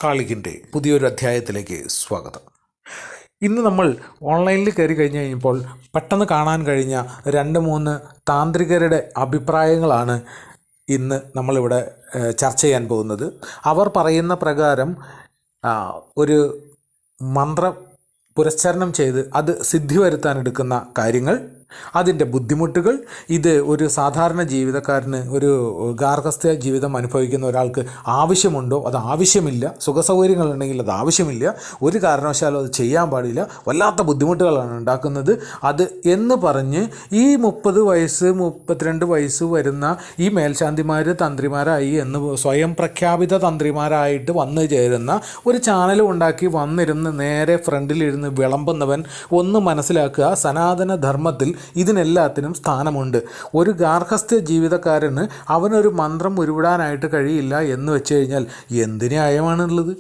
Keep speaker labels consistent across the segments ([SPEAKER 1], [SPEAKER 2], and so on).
[SPEAKER 1] കാളികിൻ്റെ പുതിയൊരു അധ്യായത്തിലേക്ക് സ്വാഗതം. ഇന്ന് നമ്മൾ ഓൺലൈനിൽ കയറി കഴിഞ്ഞ് കഴിഞ്ഞപ്പോൾ പെട്ടെന്ന് കാണാൻ കഴിഞ്ഞ 2-3 താന്ത്രികരുടെ അഭിപ്രായങ്ങളാണ് ഇന്ന് നമ്മളിവിടെ ചർച്ച ചെയ്യാൻ പോകുന്നത്. അവർ പറയുന്ന പ്രകാരം ഒരു മന്ത്ര പുരസ്ചരണം ചെയ്ത് അത് സിദ്ധി വരുത്താനെടുക്കുന്ന കാര്യങ്ങൾ, അതിൻ്റെ ബുദ്ധിമുട്ടുകൾ, ഇത് ഒരു സാധാരണ ജീവിതക്കാരന്, ഒരു ഗാർഹസ്ഥ്യ ജീവിതം അനുഭവിക്കുന്ന ഒരാൾക്ക് ആവശ്യമുണ്ടോ, അത് ആവശ്യമില്ല. സുഖസൗകര്യങ്ങളുണ്ടെങ്കിൽ അത് ആവശ്യമില്ല, ഒരു കാരണവശാലും അത് ചെയ്യാൻ പാടില്ല, വല്ലാത്ത ബുദ്ധിമുട്ടുകളാണ് ഉണ്ടാക്കുന്നത് അത് എന്ന് പറഞ്ഞ് ഈ 30 വയസ്സ് 32 വയസ്സ് വരുന്ന ഈ മേൽശാന്തിമാർ തന്ത്രിമാരായി എന്ന് സ്വയം പ്രഖ്യാപിത തന്ത്രിമാരായിട്ട് വന്നു ചേരുന്ന ഒരു ചാനൽ ഉണ്ടാക്കി വന്നിരുന്ന് നേരെ ഫ്രണ്ടിലിരുന്ന് വിളമ്പുന്നവൻ ഒന്ന് മനസ്സിലാക്കുക, സനാതന ധർമ്മത്തിൽ ഇതിനെല്ലാത്തിനും സ്ഥാനമുണ്ട്. ഒരു ഗാർഹസ്ഥ്യ ജീവിതക്കാരന് അവനൊരു മന്ത്രം ഉരുവിടാനായിട്ട് കഴിയില്ല എന്ന് വെച്ച് കഴിഞ്ഞാൽ എന്തിന് ന്യായമാണുള്ളത്?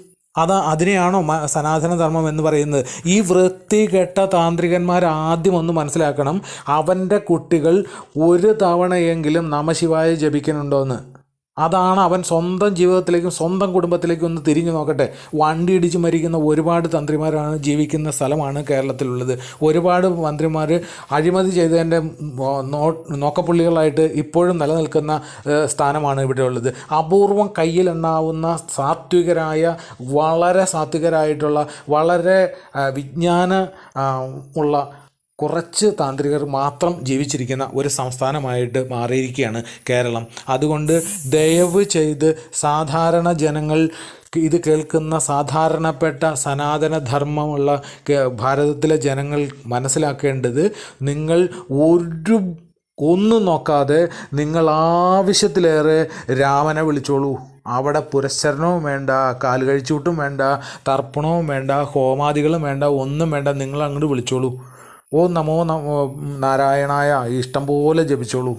[SPEAKER 1] അതിനെയാണോ സനാതനധർമ്മം എന്ന് പറയുന്നത്? ഈ വൃത്തികെട്ട താന്ത്രികന്മാർ ആദ്യം ഒന്ന് മനസ്സിലാക്കണം, അവൻ്റെ കുട്ടികൾ ഒരു തവണയെങ്കിലും നമശിവായ ജപിക്കുന്നുണ്ടോയെന്ന്. അതാണ് അവൻ സ്വന്തം ജീവിതത്തിലേക്കും സ്വന്തം കുടുംബത്തിലേക്കും ഒന്ന് തിരിഞ്ഞു നോക്കട്ടെ. വണ്ടി ഇടിച്ച് മരിക്കുന്ന ഒരുപാട് തന്ത്രിമാരാണ് ജീവിക്കുന്ന സ്ഥലമാണ് കേരളത്തിലുള്ളത്. ഒരുപാട് മന്ത്രിമാർ അഴിമതി ചെയ്തതിൻ്റെ നോക്കപ്പുള്ളികളായിട്ട് ഇപ്പോഴും നിലനിൽക്കുന്ന സ്ഥാനമാണ് ഇവിടെ ഉള്ളത്. അപൂർവം കയ്യിലെണ്ണാവുന്ന സാത്വികരായ, വളരെ സാത്വികരായിട്ടുള്ള, വളരെ വിജ്ഞാന ഉള്ള കുറച്ച് താന്ത്രികർ മാത്രം ജീവിച്ചിരിക്കുന്ന ഒരു സംസ്ഥാനമായിട്ട് മാറിയിരിക്കുകയാണ് കേരളം. അതുകൊണ്ട് ദയവ് ചെയ്ത് സാധാരണ ജനങ്ങൾ, ഇത് കേൾക്കുന്ന സാധാരണപ്പെട്ട സനാതനധർമ്മമുള്ള ഭാരതത്തിലെ ജനങ്ങൾ മനസ്സിലാക്കേണ്ടത്, നിങ്ങൾ ഒന്നും നോക്കാതെ നിങ്ങൾ ആവശ്യത്തിലേറെ രാമനെ വിളിച്ചോളൂ. അവിടെ പുരസ്ചരണവും വേണ്ട, കാല് കഴിച്ചൂട്ടും വേണ്ട, തർപ്പണവും വേണ്ട, ഹോമാദികളും വേണ്ട, ഒന്നും വേണ്ട. നിങ്ങൾ അങ്ങോട്ട് വിളിച്ചോളൂ. ഓം നമോ നാരായണായ ഇഷ്ടം പോലെ ജപിച്ചോളൂ.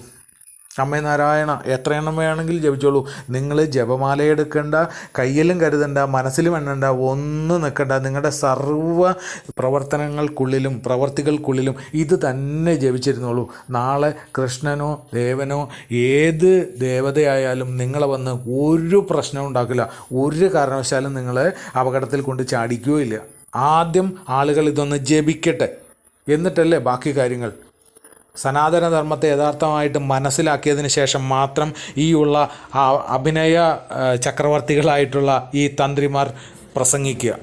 [SPEAKER 1] അമ്മേ നാരായണ എത്ര എണ്ണം വേണമെങ്കിൽ ജപിച്ചോളൂ. നിങ്ങൾ ജപമാല എടുക്കേണ്ട, കയ്യിലും കരുതണ്ട, മനസ്സിലും എണ്ണണ്ട, ഒന്നും നിൽക്കണ്ട. നിങ്ങളുടെ സർവ്വ പ്രവർത്തനങ്ങൾക്കുള്ളിലും പ്രവർത്തികൾക്കുള്ളിലും ഇത് തന്നെ ജപിച്ചിരുന്നോളൂ. നാളെ കൃഷ്ണനോ ദേവനോ ഏത് ദേവതയായാലും നിങ്ങളെ വന്ന് ഒരു പ്രശ്നവും ഉണ്ടാക്കില്ല. ഒരു കാരണവശാലും നിങ്ങളെ അപകടത്തിൽ കൊണ്ട് ചാടിക്കുകയില്ല. ആദ്യം ആളുകൾ ഇതൊന്ന് ജപിക്കട്ടെ, എന്നിട്ടല്ലേ ബാക്കി കാര്യങ്ങൾ. സനാതനധർമ്മത്തെ യഥാർത്ഥമായിട്ട് മനസ്സിലാക്കിയതിന് ശേഷം മാത്രം ഈ ഉള്ള അഭിനയ ചക്രവർത്തികളായിട്ടുള്ള ഈ തന്ത്രിമാർ പ്രസംഗിക്കുക.